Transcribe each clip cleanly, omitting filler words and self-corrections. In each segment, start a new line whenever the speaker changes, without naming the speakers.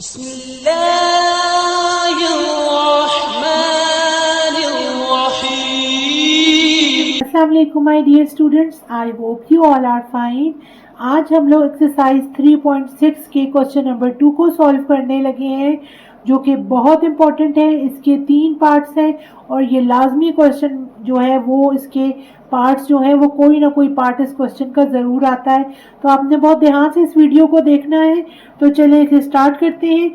Assalamualaikum my dear students, I hope you all are fine। आज हम लोग exercise 3.6 के क्वेश्चन नंबर 2 को सॉल्व करने लगे हैं, जो कि बहुत इम्पोर्टेंट है। इसके 3 पार्ट्स हैं और ये लाजमी क्वेश्चन जो है वो इसके पार्ट्स जो है वो कोई ना कोई पार्ट इस क्वेश्चन का ज़रूर आता है, तो आपने बहुत ध्यान से इस वीडियो को देखना है। तो चलिए इसे स्टार्ट करते हैं।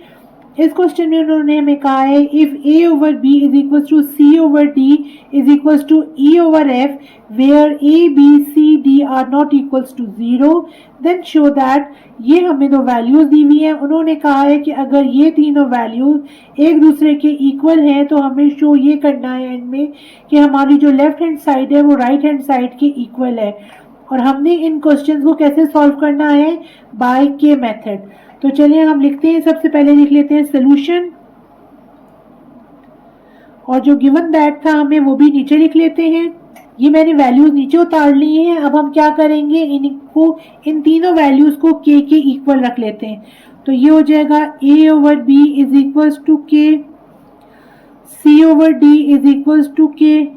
इस क्वेश्चन में उन्होंने हमें कहा है if a over b is equal to c over d is equal to e over f where a b c d are not equals to 0 then show that. ये हमें दो वैल्यूज दी हुई हैं। उन्होंने कहा है कि अगर ये तीनों वैल्यूज एक दूसरे के इक्वल हैं तो हमें शो ये करना है एंड में कि हमारी जो लेफ्ट हैंड साइड है वो राइट हैंड साइड के इक्वल है। और हमने इन क्वेश्चंस को कैसे सॉल्व करना है, बाय के मेथड। तो चलिए हम लिखते हैं, सबसे पहले लिख लेते हैं सोल्यूशन, और जो गिवन दैट था हमें वो भी नीचे लिख लेते हैं। ये मैंने वैल्यूज नीचे उतार ली हैं। अब हम क्या करेंगे, इन तीनों वैल्यूज को k के इक्वल रख लेते हैं। तो ये हो जाएगा a over b is equals to k, c over d is equals to k,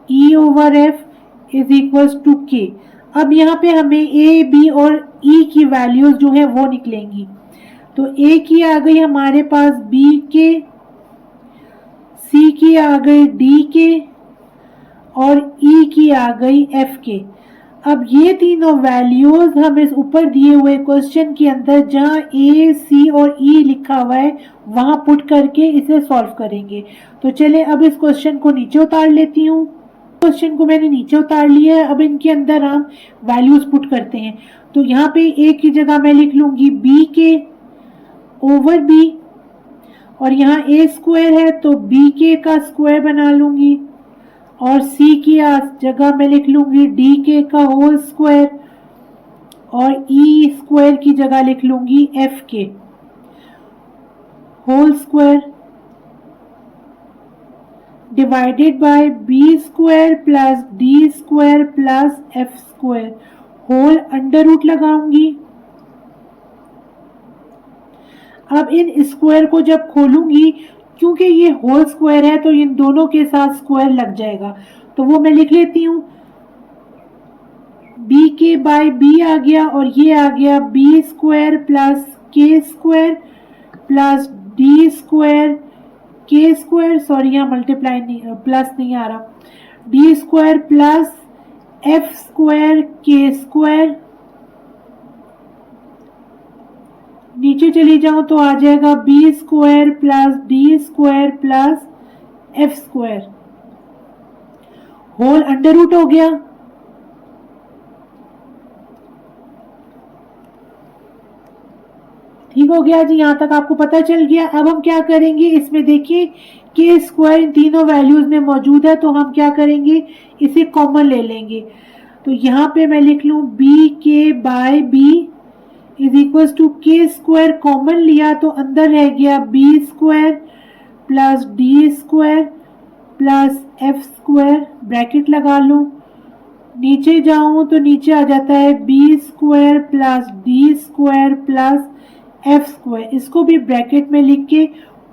e over f is equals to k। अब यहाँ पे हमें a, b और e की वैल्यूज जो है वो निकलेंगी। तो a की आ गई हमारे पास b के, c की आ गई d के और e की आ गई f के। अब ये तीनों वैल्यूज हम इस ऊपर दिए हुए क्वेश्चन के अंदर जहाँ a, c और e लिखा हुआ है वहां पुट करके इसे सॉल्व करेंगे। तो चले अब इस क्वेश्चन को नीचे उतार लेती हूँ। क्वेश्चन को मैंने नीचे उतार लिया है। अब इनके अंदर हम वैल्यूज पुट करते हैं। तो यहाँ पे a की जगह मैं लिख लूंगी b के ओवर b, और यहाँ a स्क्वायर है तो b के का स्क्वायर बना लूंगी, और c की जगह मैं लिख लूंगी d के का होल स्क्वायर, और e स्क्वायर की जगह लिख लूंगी f के whole square divided by b square plus d square plus f square whole under root लगाऊंगी। अब इन स्क्वायर को जब खोलूंगी, क्योंकि ये होल स्क्वायर है तो इन दोनों के साथ स्क्वायर लग जाएगा, तो वो मैं लिख लेती हूँ। b के बाय b आ गया और ये आ गया b square plus k square plus d square k square, sorry यहाँ मल्टीप्लाई नहीं, प्लस नहीं आ रहा, d square plus f square k square. नीचे चली जाऊं तो आ जाएगा b square plus d square plus f square whole under root हो गया। ठीक हो गया जी, यहां तक आपको पता चल गया। अब हम क्या करेंगे, इसमें देखिए के स्क्वायर इन तीनों वैल्यूज में मौजूद है, तो हम क्या करेंगे, इसे कॉमन ले लेंगे। तो यहाँ पे मैं लिख लूं b k by b is equal to k square, common लिया तो अंदर रह गया B square plus D square plus F square, bracket लगा लूं। नीचे जाऊं तो नीचे आ जाता है b square plus D square plus F square, इसको भी ब्रैकेट में लिख के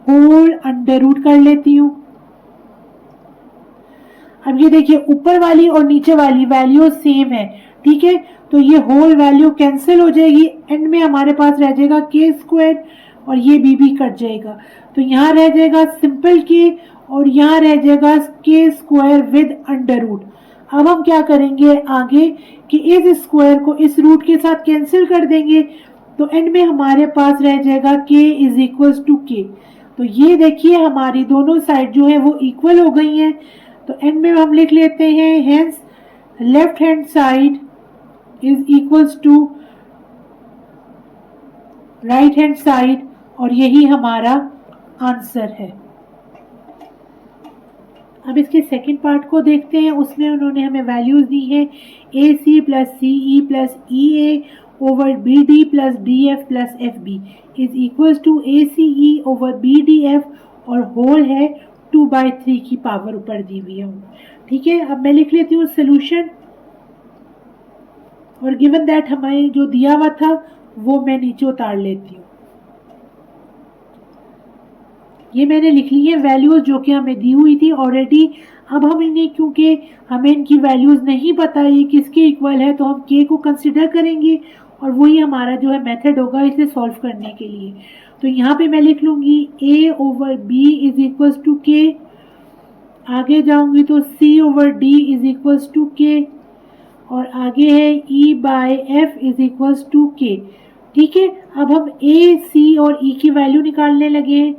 होल अंडर रूट कर लेती हूँ। अब ये देखिए ऊपर वाली और नीचे वाली वैल्यू सेम है, ठीक है, तो ये होल वैल्यू कैंसिल हो जाएगी। एंड में हमारे पास रह जाएगा के स्क्वायर और ये भी कट जाएगा, तो यहाँ रह जाएगा सिंपल के और यहाँ रह जाएगा के स्क्वायर विद अंडर रूट। अब हम क्या करेंगे आगे कि इस स्क्वायर को इस रूट के साथ कैंसिल कर देंगे, तो एंड में हमारे पास रह जाएगा k इज इक्वल टू के। तो ये देखिए हमारी दोनों साइड जो है वो इक्वल हो गई हैं। तो एंड में हम लिख लेते हैं hence left hand side is equals to right hand side, और यही हमारा आंसर है। अब इसके सेकंड पार्ट को देखते हैं। उसमें उन्होंने हमें वैल्यूज दी है A C plus C E plus E A over B D plus D F plus F B is equal to A C E over B D F, और होल है 2/3 की पावर ऊपर दी हुई है। ठीक है, अब मैं लिख लेती हूँ सोल्यूशन, और गिवन दैट हमें जो दिया हुआ था वो मैं नीचे उतार लेती हूँ। ये मैंने लिख ली है वैल्यूज जो कि हमें दी हुई थी ऑलरेडी। अब हम इन्हें, क्योंकि हमें इनकी वैल्यूज नहीं पता ये किसके इक्वल है, तो हम के को कंसिडर करेंगे और वही हमारा जो है मेथड होगा इसे सॉल्व करने के लिए। तो यहाँ पे मैं लिख लूँगी a over b is equals to k, आगे जाऊँगी तो c over d is equals to k, और आगे है e by f is equals to k. ठीक है, अब हम a, c और e की वैल्यू निकालने लगे हैं।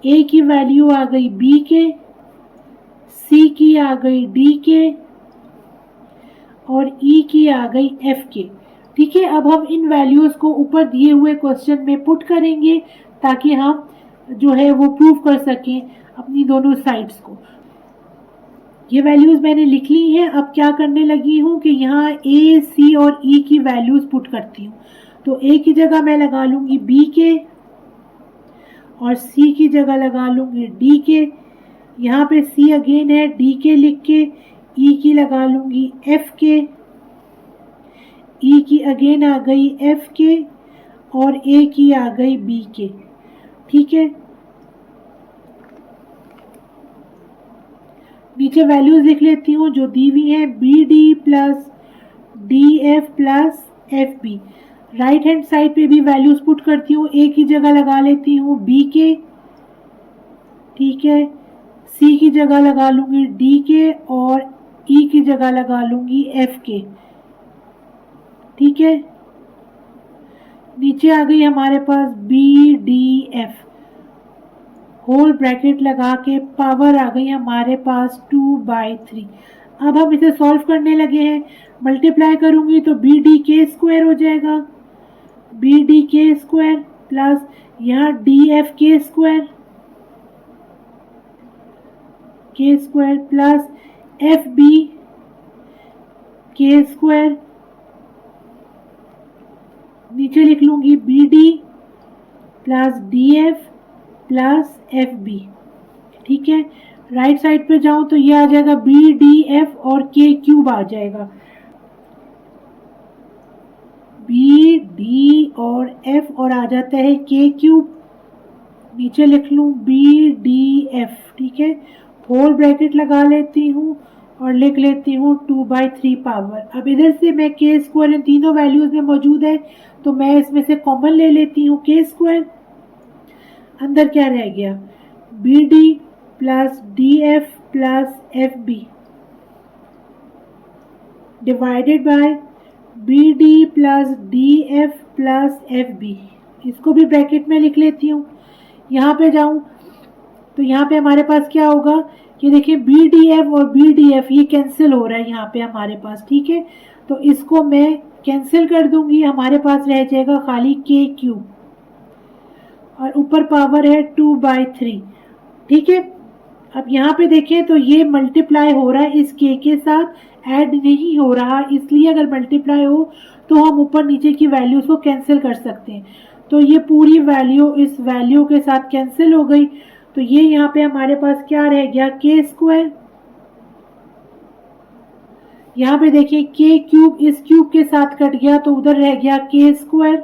a की वैल्यू आ गई b के, c की आ गई d के, और e की आ गई f के। ठीक है, अब हम इन वैल्यूज को ऊपर दिए हुए क्वेश्चन में पुट करेंगे ताकि हम जो है वो प्रूव कर सकें अपनी दोनों साइड्स को। ये वैल्यूज मैंने लिख ली हैं। अब क्या करने लगी हूँ कि यहाँ a, c और e की वैल्यूज पुट करती हूँ। तो a की जगह मैं लगा लूँगी b के, और c की जगह लगा लूँगी d के। यहाँ पे c अगेन है, d के लिख के e की लगा लूँगी f के, e की अगेन आ गई f के, और a की आ गई b के। ठीक है, नीचे वैल्यूज लिख लेती हूँ जो दी हुई है, b D plus D F plus F b. Right hand side पे भी वैल्यूज पुट करती हूँ। ए की जगह लगा लेती हूँ बी के, ठीक है, सी की जगह लगा लूँगी डी के, और ई की जगह लगा लूँगी एफ के। ठीक है, नीचे आ गई हमारे पास B D F, whole bracket लगा के पावर आ गई हमारे पास 2/3। अब हम इसे सॉल्व करने लगे हैं। मल्टीप्लाई करूंगी तो बी डी के स्क्वायर हो जाएगा, बी डी के स्क्वायर प्लस यहाँ डी एफ के स्क्वायर प्लस एफ बी के स्क्वायर। नीचे लिख लूंगी b D plus D F plus F b. ठीक है, राइट साइड पे जाऊं तो ये आ जाएगा बी डी एफ और के क्यूब आ जाएगा, बी डी और एफ और आ जाता है के क्यूब। नीचे लिख लूं बी डी एफ। ठीक है, होल ब्रैकेट लगा लेती हूँ और लिख लेती हूँ 2/3 पावर। अब इधर से मैं के स्क्वायर इन तीनों वैल्यूज में मौजूद है तो मैं इसमें से कॉमन ले लेती हूँ के स्क्वायर। अंदर क्या रह गया, b D plus D F plus F b divided by b D plus D F plus F b. इसको भी ब्रैकेट में लिख लेती हूँ। यहाँ पे जाऊँ तो यहाँ पे हमारे पास क्या होगा कि देखिए बी डी एफ और बी डी एफ ये कैंसिल हो रहा है यहाँ पे हमारे पास। ठीक है, तो इसको मैं कैंसिल कर दूंगी, हमारे पास रह जाएगा खाली के क्यूब, और ऊपर पावर है 2/3। ठीक है, अब यहाँ पे देखें तो ये मल्टीप्लाई हो रहा है इस के साथ, ऐड नहीं हो रहा, इसलिए अगर मल्टीप्लाई हो तो हम ऊपर नीचे की वैल्यूज को कैंसिल कर सकते हैं। तो ये पूरी वैल्यू इस वैल्यू के साथ कैंसिल हो गई, तो ये यहाँ पे हमारे पास क्या रह गया, के स्क्वायर। यहाँ पे देखिए के क्यूब इस क्यूब के साथ कट गया तो उधर रह गया के स्क्वायर।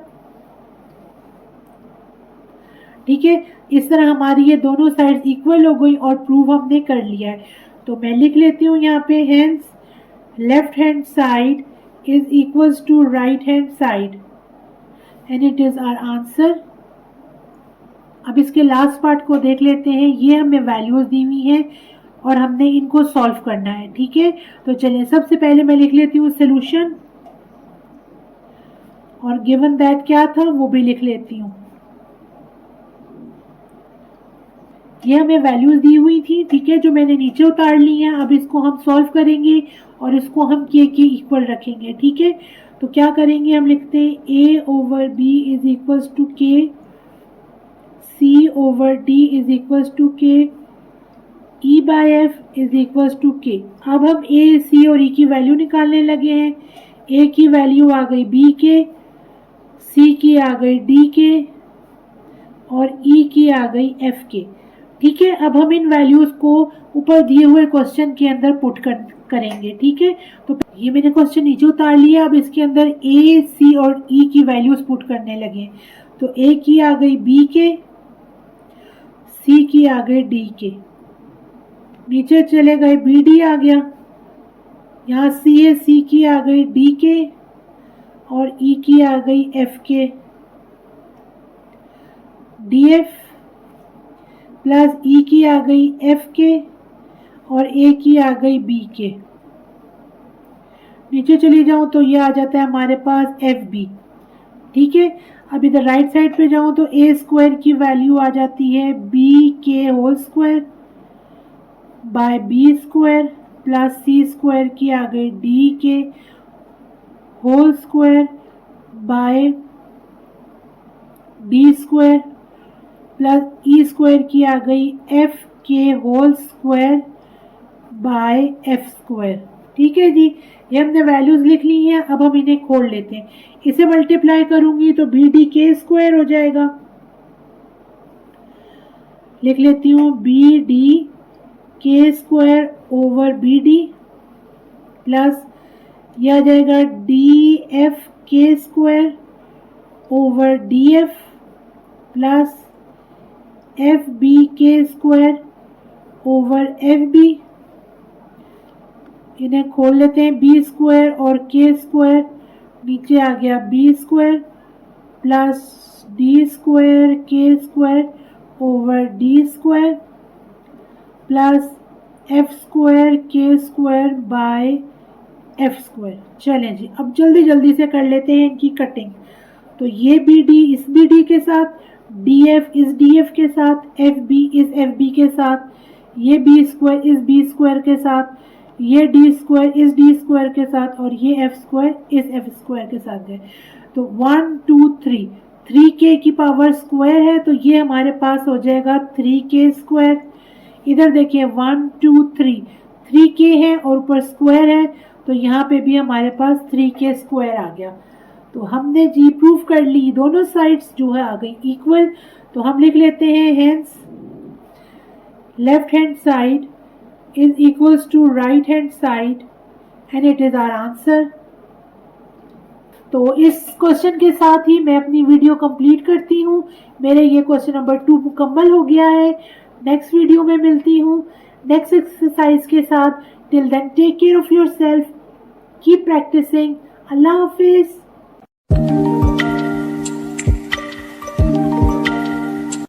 ठीक है, इस तरह हमारी ये दोनों साइड्स इक्वल हो गई और प्रूव हमने कर लिया है। तो मैं लिख लेती हूँ यहाँ पे, hence left hand side is equals to right hand side and it is our answer. अब इसके लास्ट पार्ट को देख लेते हैं। ये हमें वैल्यूज दी हुई हैं और हमने इनको सॉल्व करना है। ठीक है, तो चलिए सबसे पहले मैं लिख लेती हूँ सोल्यूशन, और गिवन दैट क्या था वो भी लिख लेती हूँ। ये हमें वैल्यूज दी हुई थी, ठीक है, जो मैंने नीचे उतार ली हैं। अब इसको हम सॉल्व करेंगे और इसको हम के इक्वल रखेंगे। ठीक है, तो क्या करेंगे, हम लिखते हैं a over b is equals to k, c over d is equals to k, e by f is equals to k. अब हम a, c और e की वैल्यू निकालने लगे हैं। a की वैल्यू आ गई b के, c की आ गई d के, और e की आ गई f के। ठीक है, अब हम इन वैल्यूज को ऊपर दिए हुए क्वेश्चन के अंदर पुट करेंगे। ठीक है, तो ये मैंने क्वेश्चन नीचे उतार लिया। अब इसके अंदर a, c और e की वैल्यूज पुट करने लगे। तो a की आ गई b के, सी की आ गई डी के, नीचे चले गए बी डी आ गया, यहाँ सी है, सी की आ गई डी के और ई की आ गई एफ के, डी एफ प्लस ई की आ गई एफ के और ए की आ गई बी के। नीचे चली जाऊं तो ये आ जाता है हमारे पास एफ बी। ठीक है, अब इधर राइट साइड पे जाऊं तो ए स्क्वायर की वैल्यू आ जाती है b k whole square by b square plus c square की आ गई d k whole square by d square plus e square की आ गई f k whole square by F square. ठीक है जी, ये हमने वैल्यूज लिख ली हैं। अब हम इन्हें खोल लेते हैं। इसे मल्टीप्लाई करूंगी तो बी डी के स्क्वायर हो जाएगा। लिख लेती हूँ बी डी के square over B D plus यह आ जाएगा डी एफ के square over D F plus F B के स्क्वायर ओवर एफ बी। इन्हें खोल लेते हैं, बी स्क्वायर और के स्क्वायर, नीचे आ गया B square plus D square के square over D square plus F square के स्क्वायर बाय एफ स्क्वायर। चलें जी, अब जल्दी जल्दी से कर लेते हैं इनकी कटिंग। तो ये बी डी इस बी डी के साथ, डी एफ इस डी एफ के साथ, एफ बी इस एफ बी के साथ, ये बी स्क्वायर इस बी स्क्वायर के साथ, ये डी स्क्वायर इस डी स्क्वायर के साथ और ये एफ स्क्वायर इस एफ स्क्वायर के साथ गए। तो 1 2 3 3k की पावर स्क्वायर है तो ये हमारे पास हो जाएगा 3k स्क्वायर। इधर देखिए 1 2 3 3k है और ऊपर स्क्वायर है तो यहाँ पे भी हमारे पास 3k स्क्वायर आ गया। तो हमने जी प्रूफ कर ली, दोनों साइड्स जो है आ गई इक्वल। तो हम लिख लेते हैं hence left hand side is equals to right hand side and it is our answer। तो इस क्वेश्चन के साथ ही मैं अपनी वीडियो कंप्लीट करती हूँ। मेरे ये क्वेश्चन नंबर 2 मुकम्मल हो गया है। नेक्स्ट वीडियो में मिलती हूँ नेक्स्ट एक्सरसाइज के साथ। Till then take care of yourself, keep practicing. अल्लाह हाफिज।